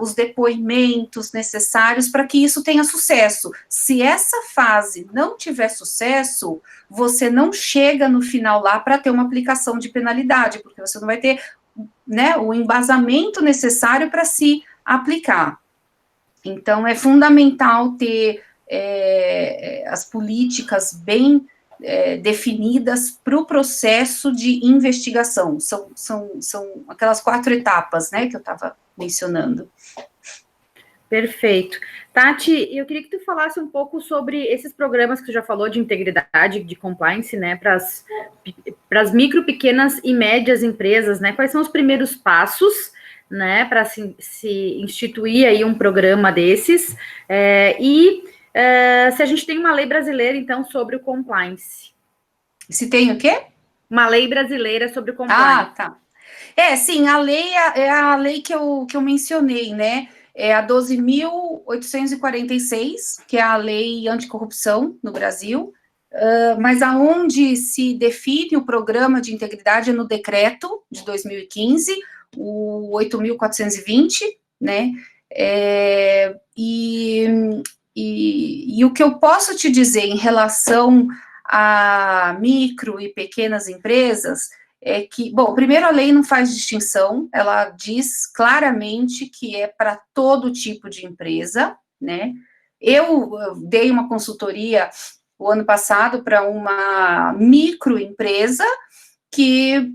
os depoimentos necessários para que isso tenha sucesso. Se essa fase não tiver sucesso, você não chega no final lá para ter uma aplicação de penalidade, porque você não vai ter, né, o embasamento necessário para se aplicar. Então, é fundamental ter as políticas bem definidas para o processo de investigação. São aquelas 4 etapas, né, que eu estava mencionando. Perfeito. Tati, eu queria que tu falasse um pouco sobre esses programas que tu já falou de integridade, de compliance, né, para as micro, pequenas e médias empresas, né, quais são os primeiros passos, né, para se instituir aí um programa desses, se a gente tem uma lei brasileira, então, sobre o compliance. Se tem o quê? Uma lei brasileira sobre o compliance. Ah, tá. Sim, a lei é a lei que eu mencionei, né? É a 12.846, que é a lei anticorrupção no Brasil, mas aonde se define o programa de integridade é no decreto de 2015, o 8.420, né? E o que eu posso te dizer em relação a micro e pequenas empresas é que, bom, primeiro a lei não faz distinção, ela diz claramente que é para todo tipo de empresa, né? Eu dei uma consultoria o ano passado para uma microempresa que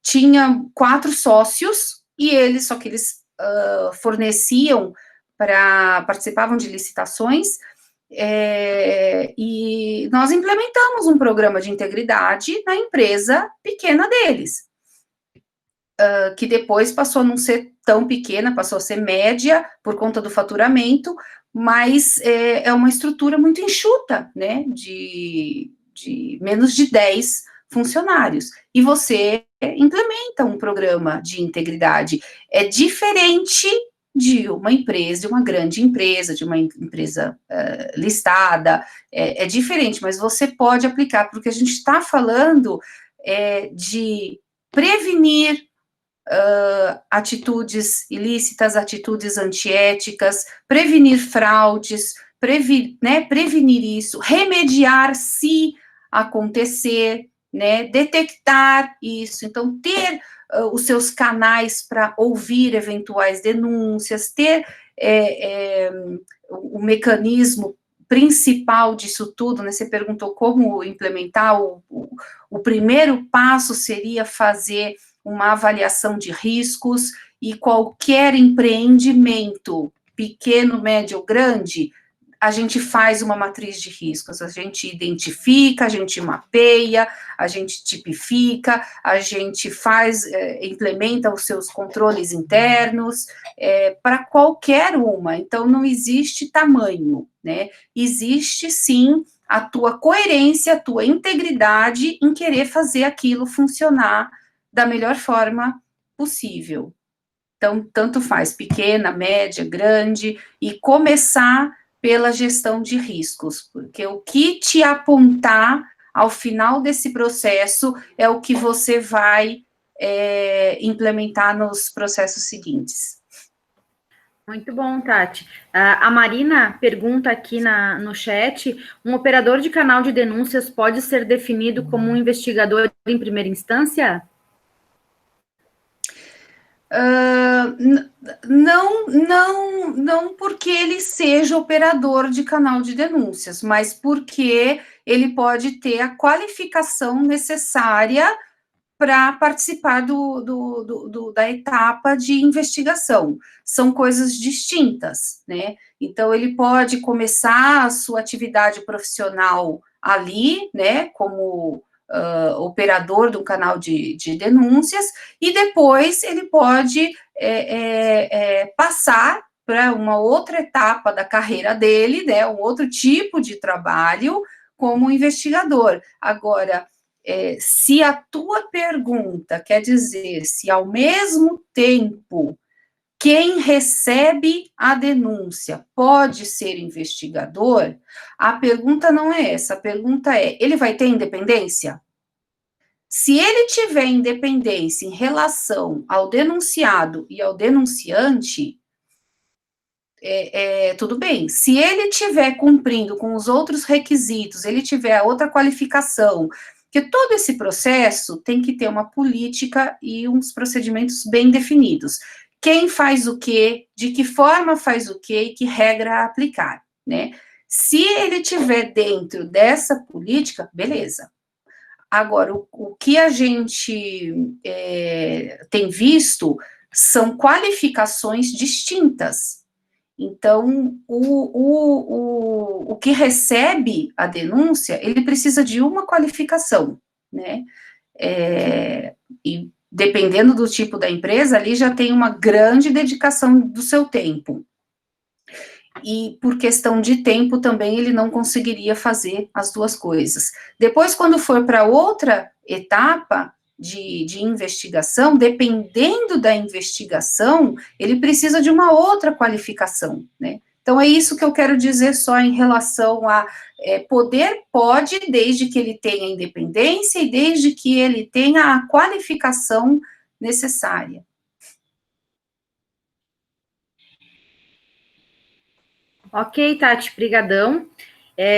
tinha 4 sócios e eles forneciam participavam de licitações, e nós implementamos um programa de integridade na empresa pequena deles, que depois passou a não ser tão pequena, passou a ser média por conta do faturamento, mas é uma estrutura muito enxuta, né, de menos de 10 funcionários, e você implementa um programa de integridade. É diferente de uma empresa, de uma grande empresa, de uma empresa listada, é diferente, mas você pode aplicar, porque a gente está falando de prevenir atitudes ilícitas, atitudes antiéticas, prevenir fraudes, prevenir isso, remediar se acontecer, né, detectar isso, então ter os seus canais para ouvir eventuais denúncias, ter o mecanismo principal disso tudo, né, você perguntou como implementar, o primeiro passo seria fazer uma avaliação de riscos, e qualquer empreendimento, pequeno, médio ou grande, a gente faz uma matriz de riscos, a gente identifica, a gente mapeia, a gente tipifica, a gente implementa os seus controles internos, para qualquer uma. Então, não existe tamanho, né? Existe, sim, a tua coerência, a tua integridade em querer fazer aquilo funcionar da melhor forma possível. Então, tanto faz, pequena, média, grande, e começar pela gestão de riscos, porque o que te apontar ao final desse processo é o que você vai implementar nos processos seguintes. Muito bom, Tati. A Marina pergunta aqui no chat: um operador de canal de denúncias pode ser definido como um investigador em primeira instância? Não porque ele seja operador de canal de denúncias, mas porque ele pode ter a qualificação necessária para participar da etapa de investigação. São coisas distintas, né? Então, ele pode começar a sua atividade profissional ali, né, como operador do canal de denúncias, e depois ele pode passar para uma outra etapa da carreira dele, né, um outro tipo de trabalho como investigador. Agora, se a tua pergunta quer dizer se ao mesmo tempo quem recebe a denúncia pode ser investigador, a pergunta não é essa, a pergunta é, ele vai ter independência? Se ele tiver independência em relação ao denunciado e ao denunciante, tudo bem. Se ele estiver cumprindo com os outros requisitos, ele tiver outra qualificação, porque todo esse processo tem que ter uma política e uns procedimentos bem definidos. Quem faz o quê, de que forma faz o quê e que regra aplicar, né? Se ele estiver dentro dessa política, beleza. Agora, o que a gente tem visto são qualificações distintas. Então, o que recebe a denúncia, ele precisa de uma qualificação, né? E dependendo do tipo da empresa, ali já tem uma grande dedicação do seu tempo. E por questão de tempo também ele não conseguiria fazer as duas coisas. Depois, quando for para outra etapa de investigação, dependendo da investigação, ele precisa de uma outra qualificação, né? Então, é isso que eu quero dizer só em relação a poder pode, desde que ele tenha independência e desde que ele tenha a qualificação necessária. Ok, Tati, brigadão.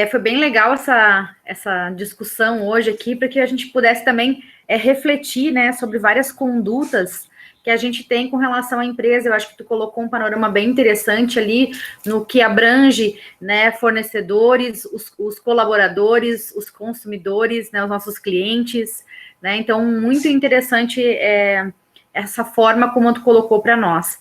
Foi bem legal essa discussão hoje aqui, para que a gente pudesse também refletir, né, sobre várias condutas que a gente tem com relação à empresa. Eu acho que tu colocou um panorama bem interessante ali, no que abrange, né, fornecedores, os colaboradores, os consumidores, né, os nossos clientes, né, então muito interessante essa forma como tu colocou para nós.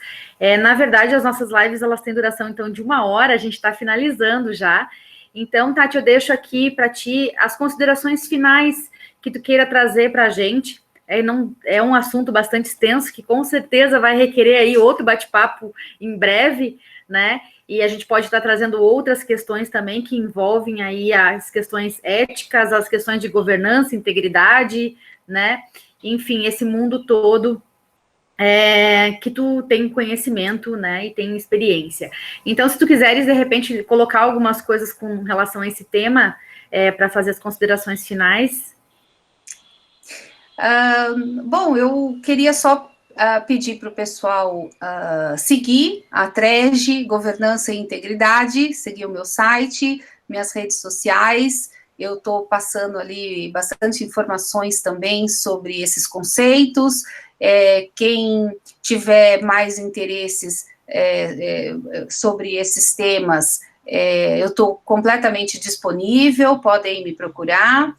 Na verdade, as nossas lives, elas têm duração, então, de 1 hora, a gente está finalizando já. Então, Tati, eu deixo aqui para ti as considerações finais que tu queira trazer para a gente. É um assunto bastante extenso, que com certeza vai requerer aí outro bate-papo em breve, né? E a gente pode estar trazendo outras questões também que envolvem aí as questões éticas, as questões de governança, integridade, né? Enfim, esse mundo todo que tu tem conhecimento, né, e tem experiência. Então, se tu quiseres, de repente, colocar algumas coisas com relação a esse tema, para fazer as considerações finais. Bom, eu queria só pedir para o pessoal seguir a TREG, Governança e Integridade, seguir o meu site, minhas redes sociais. Eu estou passando ali bastante informações também sobre esses conceitos. Quem tiver mais interesses sobre esses temas, eu estou completamente disponível, podem me procurar.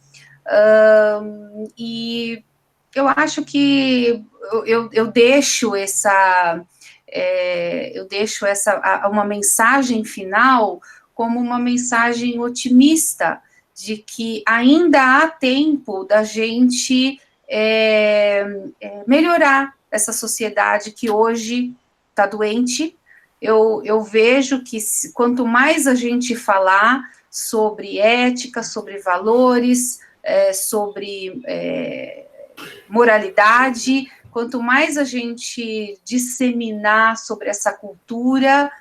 E eu acho que eu deixo uma mensagem final como uma mensagem otimista de que ainda há tempo da gente melhorar essa sociedade que hoje está doente. Eu vejo que quanto mais a gente falar sobre ética, sobre valores, sobre moralidade, quanto mais a gente disseminar sobre essa cultura,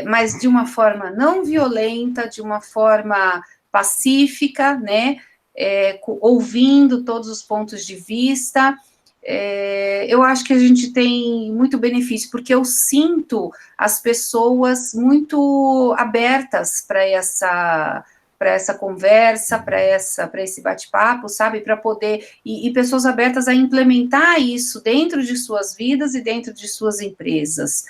mas de uma forma não violenta, de uma forma pacífica, né, ouvindo todos os pontos de vista, eu acho que a gente tem muito benefício, porque eu sinto as pessoas muito abertas para essa conversa, para esse bate-papo, sabe, para poder, e pessoas abertas a implementar isso dentro de suas vidas e dentro de suas empresas.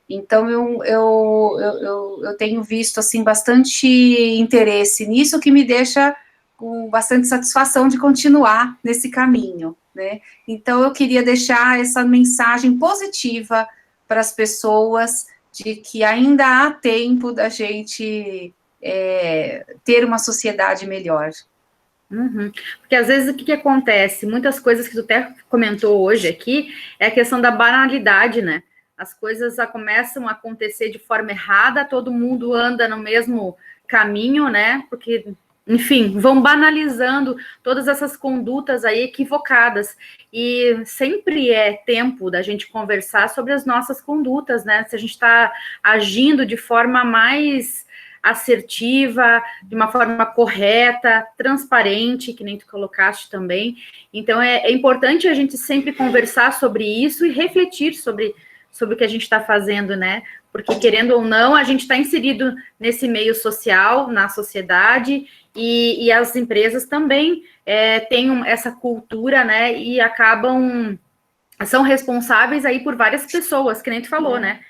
Então, eu tenho visto, assim, bastante interesse nisso, que me deixa com bastante satisfação de continuar nesse caminho, né? Então, eu queria deixar essa mensagem positiva para as pessoas, de que ainda há tempo da gente ter uma sociedade melhor. Uhum. Porque às vezes o que acontece? Muitas coisas que tu até comentou hoje aqui é a questão da banalidade, né? As coisas começam a acontecer de forma errada, todo mundo anda no mesmo caminho, né? Porque, enfim, vão banalizando todas essas condutas aí equivocadas. E sempre é tempo da gente conversar sobre as nossas condutas, né? Se a gente está agindo de forma mais assertiva, de uma forma correta, transparente, que nem tu colocaste também. Então, é importante a gente sempre conversar sobre isso e refletir sobre o que a gente está fazendo, né? Porque, querendo ou não, a gente está inserido nesse meio social, na sociedade, e as empresas também têm essa cultura, né? E são responsáveis aí por várias pessoas, que nem tu falou, né?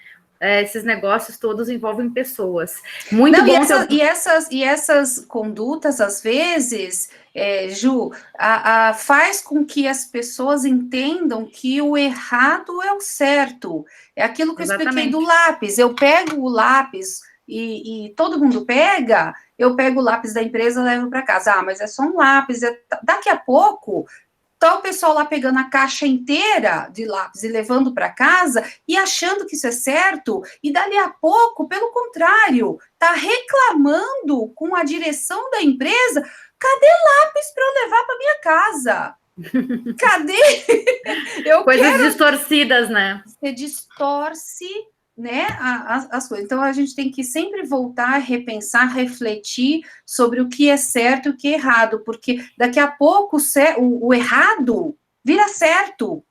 Esses negócios todos envolvem pessoas. Muito bom. E essas condutas, às vezes, Ju, faz com que as pessoas entendam que o errado é o certo. É aquilo que eu expliquei do lápis. Eu pego o lápis e todo mundo pega, eu pego o lápis da empresa e levo para casa. Mas é só um lápis. Daqui a pouco, tá o pessoal lá pegando a caixa inteira de lápis e levando para casa e achando que isso é certo, e dali a pouco, pelo contrário, tá reclamando com a direção da empresa: cadê lápis para eu levar para minha casa? Cadê? Coisas distorcidas, né? Você distorce, né, as coisas. Então, a gente tem que sempre voltar, repensar, refletir sobre o que é certo e o que é errado, porque daqui a pouco o errado vira certo,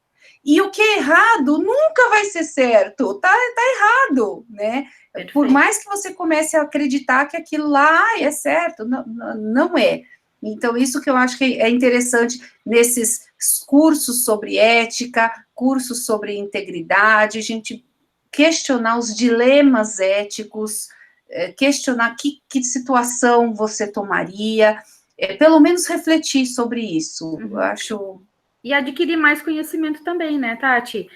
e o que é errado nunca vai ser certo, tá errado, né? Perfeito. Por mais que você comece a acreditar que aquilo lá é certo, não é. Então, isso que eu acho que é interessante nesses cursos sobre ética, cursos sobre integridade, a gente questionar os dilemas éticos, questionar que situação você tomaria, pelo menos refletir sobre isso. Eu acho... E adquirir mais conhecimento também, né, Tati?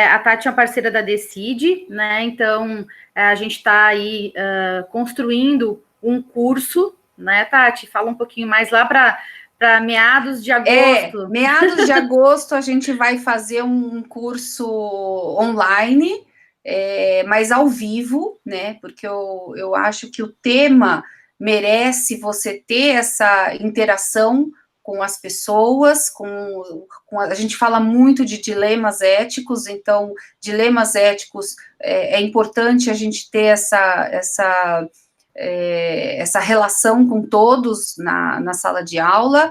A Tati é uma parceira da Decide, né? Então, a gente está aí construindo um curso, né, Tati? Fala um pouquinho mais lá para meados de agosto. Meados de agosto a gente vai fazer um curso online, mas ao vivo, né? Porque eu acho que o tema merece você ter essa interação com as pessoas, a gente fala muito de dilemas éticos, então, dilemas éticos, é importante a gente ter essa relação com todos na sala de aula.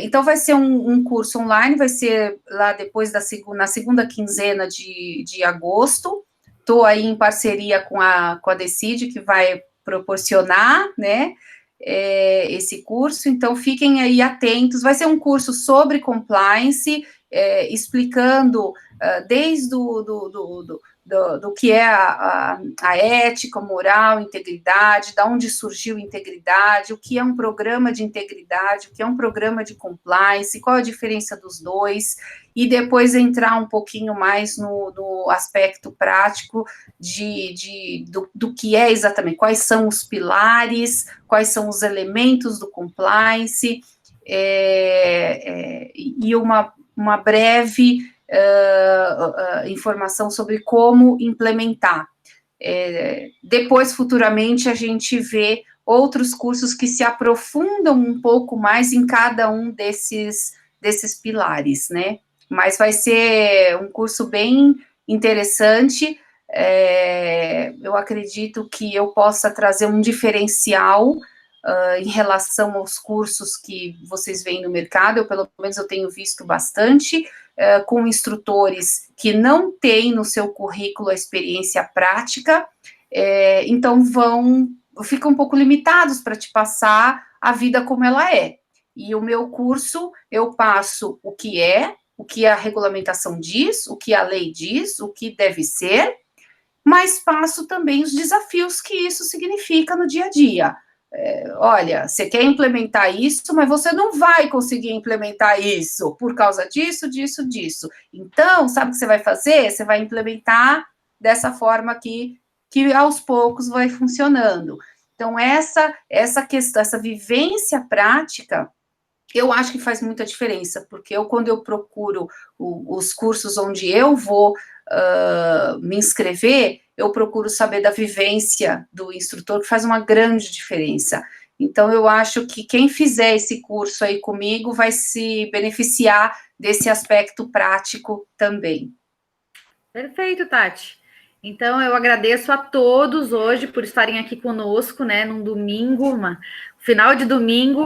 Então, vai ser um curso online, vai ser lá depois na segunda quinzena de agosto. Estou aí em parceria com a Decide, que vai proporcionar, né, esse curso. Então, fiquem aí atentos. Vai ser um curso sobre compliance, explicando desde do que é a ética, moral, integridade, da onde surgiu integridade, o que é um programa de integridade, o que é um programa de compliance, qual a diferença dos dois, e depois entrar um pouquinho mais no aspecto prático do que é exatamente, quais são os pilares, quais são os elementos do compliance, e uma breve informação sobre como implementar. Depois, futuramente, a gente vê outros cursos que se aprofundam um pouco mais em cada um desses pilares, né? Mas vai ser um curso bem interessante. Eu acredito que eu possa trazer um diferencial em relação aos cursos que vocês veem no mercado. Eu, pelo menos, eu tenho visto bastante, com instrutores que não têm no seu currículo a experiência prática, então ficam um pouco limitados para te passar a vida como ela é. E o meu curso, eu passo o que a regulamentação diz, o que a lei diz, o que deve ser, mas passo também os desafios que isso significa no dia a dia. Olha, você quer implementar isso, mas você não vai conseguir implementar isso por causa disso, disso, disso. Então, sabe o que você vai fazer? Você vai implementar dessa forma que aos poucos vai funcionando. Então, essa questão, essa vivência prática, eu acho que faz muita diferença, porque quando eu procuro os cursos onde eu vou me inscrever, eu procuro saber da vivência do instrutor, que faz uma grande diferença. Então, eu acho que quem fizer esse curso aí comigo vai se beneficiar desse aspecto prático também. Perfeito, Tati. Então, eu agradeço a todos hoje por estarem aqui conosco, né, num domingo, final de domingo,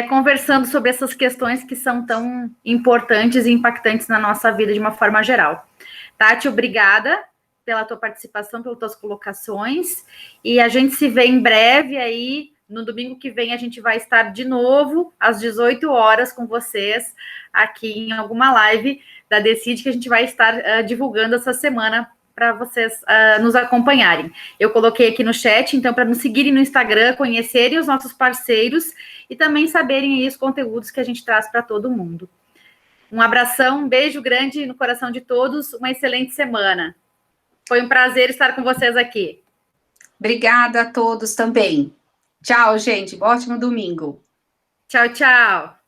conversando sobre essas questões que são tão importantes e impactantes na nossa vida de uma forma geral. Tati, obrigada pela tua participação, pelas tuas colocações, e a gente se vê em breve aí, no domingo que vem a gente vai estar de novo, às 18 horas, com vocês, aqui em alguma live da Decide, que a gente vai estar divulgando essa semana para vocês nos acompanharem. Eu coloquei aqui no chat, então, para nos seguirem no Instagram, conhecerem os nossos parceiros e também saberem aí os conteúdos que a gente traz para todo mundo. Um abração, um beijo grande no coração de todos, uma excelente semana. Foi um prazer estar com vocês aqui. Obrigada a todos também. Tchau, gente. Ótimo domingo. Tchau, tchau.